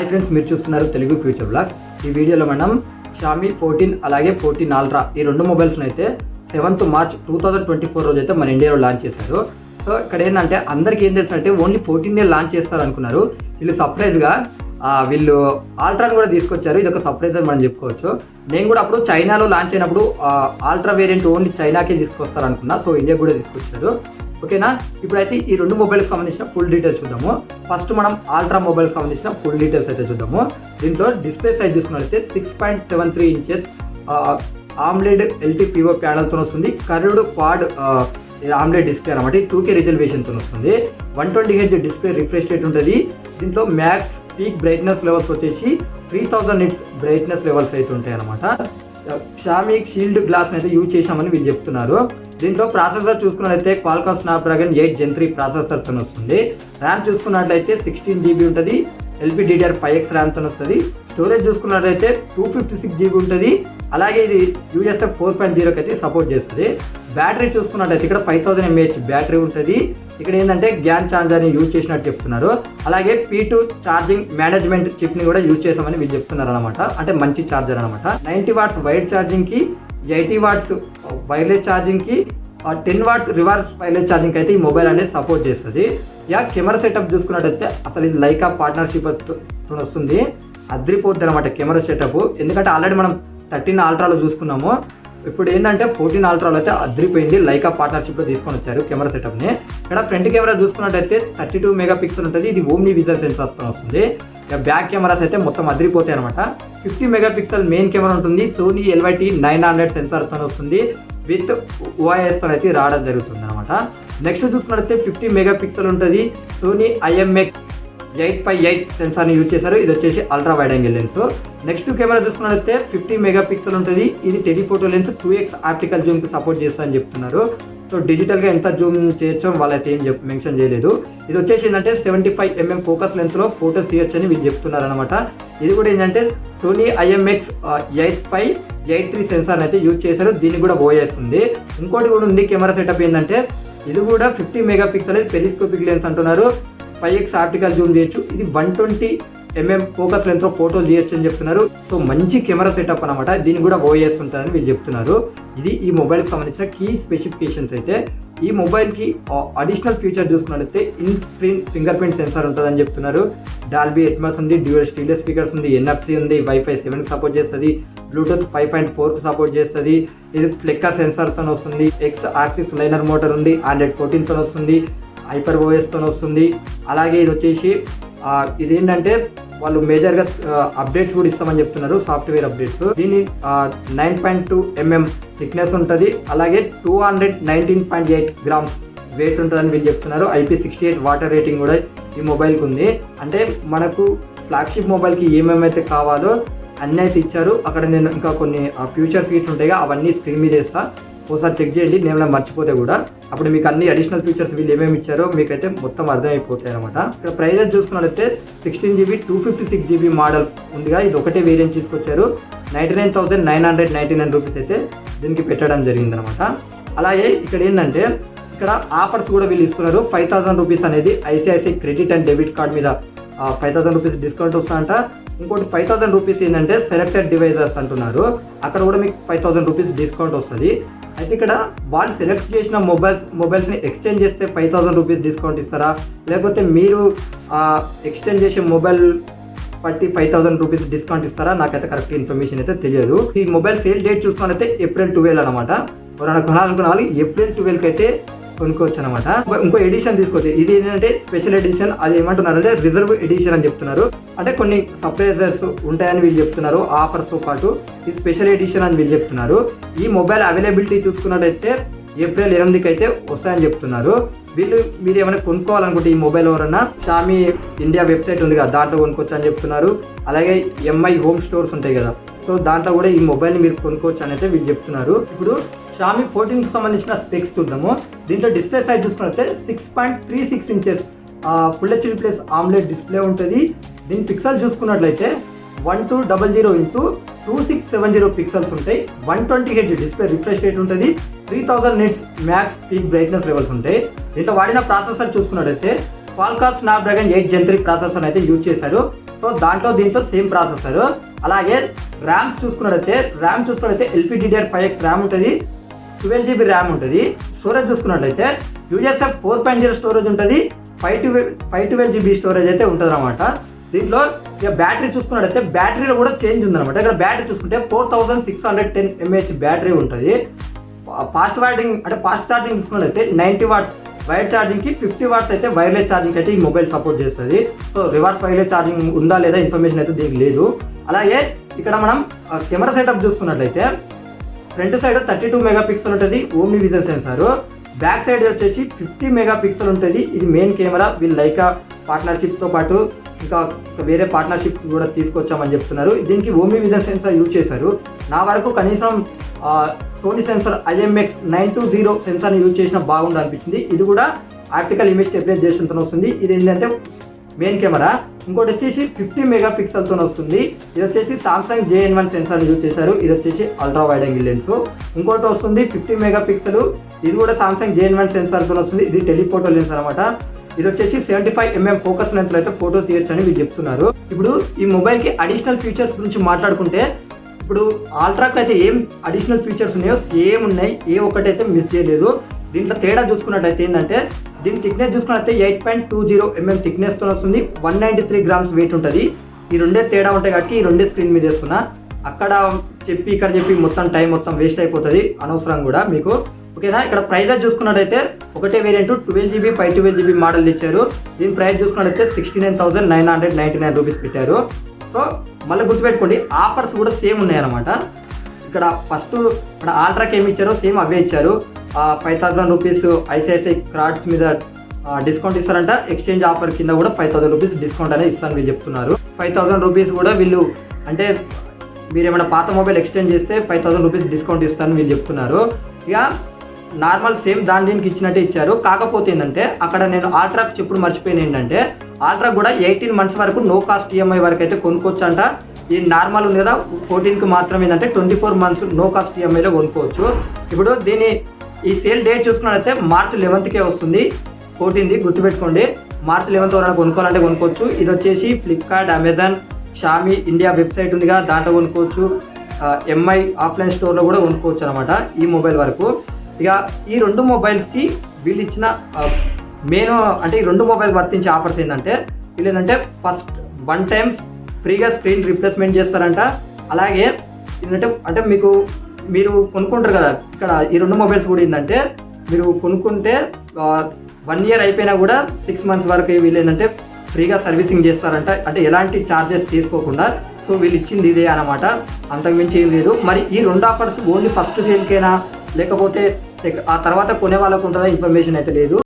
Hi friends, మీరు చూస్తున్నారు Telugu future blogs. ఈ వీడియోలో మనం షామీ 14 అలాగే 14 అల్ట్రా ఈ రెండు మొబైల్స్ని అయితే 7th మార్చ్ 2024 రోజు అయితే మన ఇండియాలో లాంచ్ చేశారు. సో ఇక్కడ ఏంటంటే అందరికీ ఏం తెలుసు అంటే ఓన్లీ 14 లాంచ్ చేస్తారు అనుకున్నారు. వీళ్ళు సర్ప్రైజ్గా వీళ్ళు ఆల్ట్రాని కూడా తీసుకొచ్చారు. ఇది ఒక సర్ప్రైజ్ అని మనం చెప్పుకోవచ్చు. నేను కూడా అప్పుడు చైనాలో లాంచ్ అయినప్పుడు ఆల్ట్రా వేరియంట్ ఓన్లీ చైనాకే తీసుకొస్తారు అనుకున్నా. సో ఇండియా కూడా తీసుకొచ్చారు. ఓకేనా, ఇప్పుడైతే ఈ రెండు మొబైల్కి సంబంధించిన ఫుల్ డీటెయిల్స్ చూద్దాము. ఫస్ట్ మనం ఆల్ట్రా మొబైల్కి సంబంధించిన ఫుల్ డీటెయిల్స్ అయితే చూద్దాము. దీంట్లో డిస్ప్లే సైజ్ చూసుకున్నట్లయితే 6.73 ఇంచెస్ ఆమ్లెడ్ ఎల్టీపీఓ ప్యానల్తో వస్తుంది. కర్వ్డ్ క్వాడ్ ఆమ్లెడ్ డిస్ప్లే అనమాట. 2K రిజల్యూషన్తో వస్తుంది. 120 Hz డిస్ప్లే రిఫ్రెష్ రేట్ ఉంటుంది. దీంట్లో మ్యాక్స్ పీక్ బ్రైట్నెస్ లెవెల్స్ వచ్చేసి 3000 nits బ్రైట్నెస్ లెవెల్స్ అయితే ఉంటాయి అనమాట. షామీ షీల్డ్ గ్లాస్ అయితే యూజ్ చేశామని వీళ్ళు చెప్తున్నారు. దీంట్లో ప్రాసెసర్ చూసుకున్నట్లయితే క్వాల్కామ్ స్నాప్డ్రాగన్ 8 Gen 3 ప్రాసెసర్తో వస్తుంది. ర్యామ్ చూసుకున్నట్లయితే 16 GB ఉంటుంది. LPDDR5X ర్యామ్తో వస్తుంది. స్టోరేజ్ చూసుకున్నట్లయితే 256 GB ఉంటుంది. అలాగే ఇది USF 4.0 అయితే సపోర్ట్ చేస్తుంది. బ్యాటరీ చూసుకున్నట్లయితే ఇక్కడ 5000 mAh బ్యాటరీ ఉంటుంది. ఇక్కడ ఏంటంటే గ్యాన్ ఛార్జర్ని యూజ్ చేసినట్టు చెప్తున్నారు. అలాగే P2 ఛార్జింగ్ మేనేజ్మెంట్ చిప్ని కూడా యూజ్ చేసామని వీళ్ళు చెప్తున్నారు అనమాట. అంటే మంచి ఛార్జర్ అనమాట. 90 watts వైడ్ ఛార్జింగ్కి, 80 watts వైర్లెస్ ఛార్జింగ్కి, 10 watts రివర్స్ వైర్లెస్ ఛార్జింగ్ అయితే ఈ మొబైల్ అనేది సపోర్ట్ చేస్తుంది. కెమెరా సెటప్ చూసుకున్నట్టయితే అసలు ఇది లైకా పార్ట్నర్షిప్ వస్తుంది. అద్రిపోద్ది అనమాట కెమెరా సెటప్. ఎందుకంటే ఆల్రెడీ మనం 13 అల్ట్రాలో చూసుకున్నాము. ఇప్పుడు ఏంటంటే 14 అల్ట్రాలో అయితే అద్రిపోయింది. లైకా పార్ట్నర్షిప్లో తీసుకొని వచ్చారు కెమెరా సెటప్ని. ఇక్కడ ఫ్రంట్ కెమెరా చూసుకున్నట్టయితే 32 మెగాపిక్సెల్ ఉంటుంది. ఇది ఓమ్ని విజన్ సెన్సార్తో వస్తుంది. బ్యాక్ కెమెరాస్ అయితే మొత్తం అదిరిపోతాయి అనమాట. 50 మెగాపిక్సెల్ మెయిన్ కెమెరా ఉంటుంది. సోనీ LYT 900 సెన్సార్తో వస్తుంది. విత్ OIS తో అయితే రావడం జరుగుతుంది అనమాట. నెక్స్ట్ చూసుకున్నట్లయితే 50 మెగాపిక్సెల్ ఉంటుంది. సోనీ IMX 8x8 సెన్సార్ని యూజ్ చేశారు. ఇది వచ్చేసి ultra wide angle lens. Next camera చూసుకున్నట్లయితే 50 మెగాపిక్సెల్ ఉంటుంది. ఇది టెలిఫోటో లెన్స్ 2x ఆప్టికల్ జూమ్కి సపోర్ట్ చేస్తారని చెప్తున్నారు. సో డిజిటల్గా ఎంత జూమ్ చేయొచ్చో వాళ్ళైతే ఏం మెన్షన్ చేయలేదు. ఇది వచ్చేసి ఏంటంటే 75mm ఫోకస్ లెన్స్లో ఫోటోస్ తీయొచ్చు అని వీళ్ళు చెప్తున్నారు అనమాట. ఇది కూడా ఏంటంటే సోనీ IMX 8x83 సెన్సార్ అయితే యూజ్ చేశారు. దీనికి కూడా OIS ఉంది. ఇంకోటి కూడా ఉంది కెమెరా సెటప్ ఏంటంటే ఇది కూడా 50 మెగాపిక్సెల్ పెరిస్కోపిక్ లెన్స్ అంటున్నారు. 5x ఆప్టికల్ జూమ్ చేయొచ్చు. ఇది 120mm ఫోకస్ లెన్స్లో ఫోటోలు చేయొచ్చు అని చెప్తున్నారు. సో మంచి కెమెరా సెటప్ అనమాట. దీనికి కూడా OIS ఉంటుందని వీళ్ళు చెప్తున్నారు. ఇది ఈ మొబైల్కి సంబంధించిన కీ స్పెసిఫికేషన్స్ అయితే. ఈ మొబైల్కి అడిషనల్ ఫీచర్ చూసుకున్నట్లయితే in screen finger print censor ఉంటుందని చెప్తున్నారు. డాల్బీ అట్మాస్ ఉంది, డ్యూయల్ స్టీరియో స్పీకర్స్ ఉంది, NFC ఉంది, Wi-Fi 7కి సపోర్ట్ చేస్తుంది, బ్లూటూత్ 5.4కి సపోర్ట్ చేస్తుంది. ఇది ఫ్లెక్కా సెన్సార్తో వస్తుంది. X యాక్సిస్ లైనర్ మోటార్ ఉంది, Android 14తో వస్తుంది, హైపర్ OS తో వస్తుంది. అలాగే ఇది వచ్చేసి ఇదేంటంటే వాళ్ళు మేజర్గా అప్డేట్స్ కూడా ఇస్తామని చెప్తున్నారు, సాఫ్ట్వేర్ అప్డేట్స్. దీని 9.2mm థిక్నెస్ ఉంటుంది. అలాగే 219.8 grams వెయిట్ ఉంటుందని వీళ్ళు చెప్తున్నారు. IP68 వాటర్ రేటింగ్ కూడా ఈ మొబైల్కి ఉంది. అంటే మనకు ఫ్లాగ్షిప్ మొబైల్కి ఏమేమైతే కావాలో అన్నీ అయితే ఇచ్చారు. అక్కడ నేను ఇంకా కొన్ని ఫ్యూచర్ ఫీచర్స్ ఉంటాయి, అవన్నీ స్క్రీన్ మీద వేస్తా, ఒకసారి చెక్ చేయండి. నేను మర్చిపోతే కూడా అప్పుడు మీకు అన్ని అడిషనల్ ఫీచర్స్ వీళ్ళు ఏమేమి ఇచ్చారో మీకైతే మొత్తం అర్థమైపోతాయి అనమాట. ఇక్కడ ప్రైజెస్ చూసుకున్నట్లయితే 16 GB 256 GB మోడల్ ఉందిగా, ఇది ఒకటే వేరియంట్ తీసుకొచ్చారు. 99,999 రూపీస్ అయితే దీనికి పెట్టడం జరిగింది అనమాట. అలాగే ఇక్కడ ఏంటంటే ఇక్కడ ఆఫర్స్ కూడా వీళ్ళు ఇస్తున్నారు. 5,000 రూపీస్ అనేది ICICI credit and debit card మీద 5,000 రూపీస్ డిస్కౌంట్ వస్తుందంట. ఇంకోటి 5,000 రూపీస్ ఏంటంటే సెలెక్టెడ్ డివైజెస్ అంటున్నారు. అక్కడ కూడా మీకు 5,000 రూపీస్ డిస్కౌంట్ వస్తుంది. అయితే ఇక్కడ వాళ్ళు సెలెక్ట్ చేసిన మొబైల్స్ని ఎక్స్చేంజ్ చేస్తే 5,000 రూపీస్ డిస్కౌంట్ ఇస్తారా, లేకపోతే మీరు ఎక్స్చేంజ్ చేసే మొబైల్ బట్టి 5,000 రూపీస్ డిస్కౌంట్ ఇస్తారా, నాకైతే కరెక్ట్ ఇన్ఫర్మేషన్ అయితే తెలియదు. ఈ మొబైల్ సేల్ డేట్ చూసుకున్నట్లయితే April 12 అనమాట. ఎవరైనా కొనాలనుకున్న వాళ్ళు April 12కి అయితే కొనుక్కోవచ్చు అనమాట. ఇంకో ఎడిషన్ తీసుకోవచ్చు. ఇది ఏంటంటే స్పెషల్ ఎడిషన్. అది ఏమంటున్నారంటే రిజర్వ్ ఎడిషన్ అని చెప్తున్నారు. అంటే కొన్ని సర్ప్రైజెస్ ఉంటాయని వీళ్ళు చెప్తున్నారు ఆఫర్స్తో పాటు. ఇది స్పెషల్ ఎడిషన్ అని వీళ్ళు చెప్తున్నారు. ఈ మొబైల్ అవైలబిలిటీ చూసుకున్నట్టయితే April 8కి అయితే వస్తాయని చెప్తున్నారు. మీరు ఏమైనా కొనుక్కోవాలనుకుంటే ఈ మొబైల్ ఎవరన్నా షామీ ఇండియా వెబ్సైట్ ఉంది కదా, దాంట్లో కొనుక్కోవచ్చు అని చెప్తున్నారు. అలాగే MI హోమ్ స్టోర్స్ ఉంటాయి కదా, సో దాంట్లో కూడా ఈ మొబైల్ని మీరు కొనుక్కోవచ్చు అని అయితే వీళ్ళు చెప్తున్నారు. ఇప్పుడు షామీ 14కి సంబంధించిన స్పెక్స్ చూద్దాము. దీంట్లో డిస్ప్లే సైజ్ చూసుకున్నట్లయితే 6.36 inches full HD plus AMOLED display ఉంటుంది. దీని పిక్సెల్ చూసుకున్నట్లయితే 1200 × 2670 పిక్సెల్స్ ఉంటాయి. 120 Hz డిస్ప్లే రిఫ్రెష్ రేట్ ఉంటుంది. 3000 nits max peak brightness levels ఉంటాయి. దీంట్లో వాడిన ప్రాసెసర్ చూసుకున్నట్లయితే క్వాల్కామ్ స్నాప్డ్రాగన్ 8 Gen 3 ప్రాసెసర్ అయితే యూజ్ చేశారు. సో దాంట్లో దీంట్లో సేమ్ ప్రాసెసర్. అలాగే ర్యామ్స్ చూసుకున్నట్లయితే LPDDR5X ర్యామ్ ఉంటుంది, 12GB ర్యామ్ ఉంటుంది. స్టోరేజ్ చూసుకున్నట్లయితే USF 4.0 స్టోరేజ్ ఉంటుంది, 512GB స్టోరేజ్ అయితే ఉంటుంది అనమాట. దీంట్లో ఇక బ్యాటరీ చూసుకున్నట్లయితే బ్యాటరీలో కూడా చేంజ్ ఉందన్నమాట. ఇక్కడ బ్యాటరీ చూసుకుంటే 4610 mAh బ్యాటరీ ఉంటుంది. ఫాస్ట్ ఛార్జింగ్ చూసుకున్నట్లయితే 90 వాట్స్ వైర్ ఛార్జింగ్కి, 50 వాట్స్ అయితే వైర్లెస్ ఛార్జింగ్ అయితే ఈ మొబైల్ సపోర్ట్ చేస్తుంది. సో రివర్స్ వైర్లెస్ ఛార్జింగ్ ఉందా లేదా ఇన్ఫర్మేషన్ అయితే దీనికి లేదు. అలాగే ఇక్కడ మనం కెమెరా సెటప్ చూసుకున్నట్లయితే ఫ్రంట్ సైడ్ 32 మెగాపిక్సెల్ ఉంటుంది, OmniVision sensor. Back side వచ్చేసి 50 మెగాపిక్సెల్ ఉంటుంది. ఇది మెయిన్ కెమెరా. వీళ్ళు లైకా పార్ట్నర్షిప్తో పాటు ఇంకా వేరే పార్ట్నర్షిప్ కూడా తీసుకొచ్చామని చెప్తున్నారు. దీనికి ఓమ్ని విజన్ సెన్సార్ యూజ్ చేశారు. నా వరకు కనీసం సోనీ సెన్సార్ IMX920 సెన్సార్ని యూజ్ చేసినా బాగుంది అనిపించింది. ఇది కూడా ఆప్టికల్ ఇమేజ్ స్టెబిలైజేషన్తో వస్తుంది. ఇది ఏంటంటే మెయిన్ కెమెరా. ఇంకోటి వచ్చేసి 50 మెగాపిక్సెల్తో వస్తుంది. ఇది వచ్చేసి సామ్సంగ్ JN1 సెన్సార్ యూజ్ చేశారు. ఇది వచ్చేసి అల్ట్రా వైడ్ యాంగిల్ లెన్స్. ఇంకోటి వస్తుంది 50 మెగాపిక్సెల్, ఇది కూడా సామ్సంగ్ JN1 సెన్సార్తో వస్తుంది. ఇది టెలిఫోటో లెన్స్ అనమాట. ఇది వచ్చేసి 75mm ఫోకస్ లెన్స్ అయితే ఫోటో తీయొచ్చు అని వీళ్ళు చెప్తున్నారు. ఇప్పుడు ఈ మొబైల్కి అడిషనల్ ఫీచర్స్ గురించి మాట్లాడుకుంటే, ఇప్పుడు అల్ట్రాకి అయితే ఏం అడిషనల్ ఫీచర్స్ ఉన్నాయో సేమ్ ఉన్నాయి, ఏ ఒక్కటైతే మిస్ చేయలేదు. దీంట్లో తేడా చూసుకున్నట్టయితే ఏంటంటే దీని థిక్నెస్ చూసుకున్నట్లయితే 8.20mm థిక్నెస్తో వస్తుంది, 193 గ్రామ్స్ వెయిట్ ఉంటుంది. ఈ రెండే తేడా ఉంటాయి కాబట్టి ఈ రెండే స్క్రీన్ మీద వేస్తున్నా. అక్కడ చెప్పి ఇక్కడ చెప్పి మొత్తం టైం మొత్తం వేస్ట్ అయిపోతుంది అనవసరం కూడా మీకు. ఓకేనా, ఇక్కడ ప్రైజెస్ చూసుకున్నట్టయితే ఒకటే వేరియంట్ 12GB 512GB మోడల్ ఇచ్చారు. దీని ప్రైస్ చూసుకున్నట్టయితే 69,999 రూపీస్ పెట్టారు. సో మళ్ళీ గుర్తుపెట్టుకోండి, ఆఫర్స్ కూడా సేమ్ ఉన్నాయన్నమాట. ఇక్కడ ఫస్ట్ ఇక్కడ అల్ట్రాకి ఏమి ఇచ్చారో సేమ్ అవే ఇచ్చారు. 5,000 రూపీస్ ICICI కార్డ్స్ మీద డిస్కౌంట్ ఇస్తారంట. ఎక్స్చేంజ్ ఆఫర్ కింద కూడా 5,000 రూపీస్ డిస్కౌంట్ అనేది ఇస్తాను వీళ్ళు చెప్తున్నారు. 5,000 రూపీస్ కూడా వీళ్ళు అంటే మీరు ఏమైనా పాత మొబైల్ ఎక్స్చేంజ్ చేస్తే 5,000 రూపీస్ డిస్కౌంట్ ఇస్తారని వీళ్ళు చెప్తున్నారు. ఇక నార్మల్ సేమ్ దాని దీనికి ఇచ్చినట్టే ఇచ్చారు. కాకపోతే ఏంటంటే అక్కడ నేను అల్ట్రాకి చెప్పుడు మర్చిపోయిన ఏంటంటే అల్ట్రా కూడా 18 months వరకు నో కాస్ట్ EMI వరకు అయితే కొనుక్కోవచ్చు అంట. ఈ నార్మల్ ఉంది కదా 14కి మాత్రం ఏంటంటే 24 months నో కాస్ట్ EMIలో కొనుక్కోవచ్చు. ఇప్పుడు దీని ఈ సేల్ డేట్ చూసుకున్నట్లయితే March 11కే వస్తుంది. 14ది గుర్తుపెట్టుకోండి. March 11th వరకు కొనుక్కోవాలంటే కొనుక్కోవచ్చు. ఇది వచ్చేసి Flipkart, Amazon, Xiaomi India website ఉందిగా దాంట్లో కొనుక్కోవచ్చు. MI ఆఫ్లైన్ స్టోర్లో కూడా కొనుక్కోవచ్చు అనమాట ఈ మొబైల్ వరకు. ఇక ఈ రెండు మొబైల్స్కి వీళ్ళు ఇచ్చిన మెయిన్ అంటే ఈ రెండు మొబైల్ వర్తించే ఆఫర్స్ ఏంటంటే వీళ్ళు ఏంటంటే ఫస్ట్ 1 time ఫ్రీగా స్క్రీన్ రీప్లేస్మెంట్ చేస్తారంట. అలాగే ఏంటంటే అంటే మీరు కొనుక్కుంటారు కదా, ఇక్కడ ఈ రెండు మొబైల్స్ కూడా ఏంటంటే మీరు కొనుక్కుంటే 1 year అయిపోయినా కూడా 6 months వరకు వీళ్ళు ఏంటంటే ఫ్రీగా సర్వీసింగ్ చేస్తారంట. అంటే ఎలాంటి ఛార్జెస్ తీసుకోకుండా. సో వీళ్ళు ఇచ్చింది ఇదే అనమాట, అంతకుమించి ఏం లేదు. మరి ఈ రెండు ఆఫర్స్ ఓన్లీ ఫస్ట్ సేల్కేనా లేకపోతే ఆ తర్వాత కొనే వాళ్ళకు ఉంటుందా ఇన్ఫర్మేషన్ అయితే లేదు.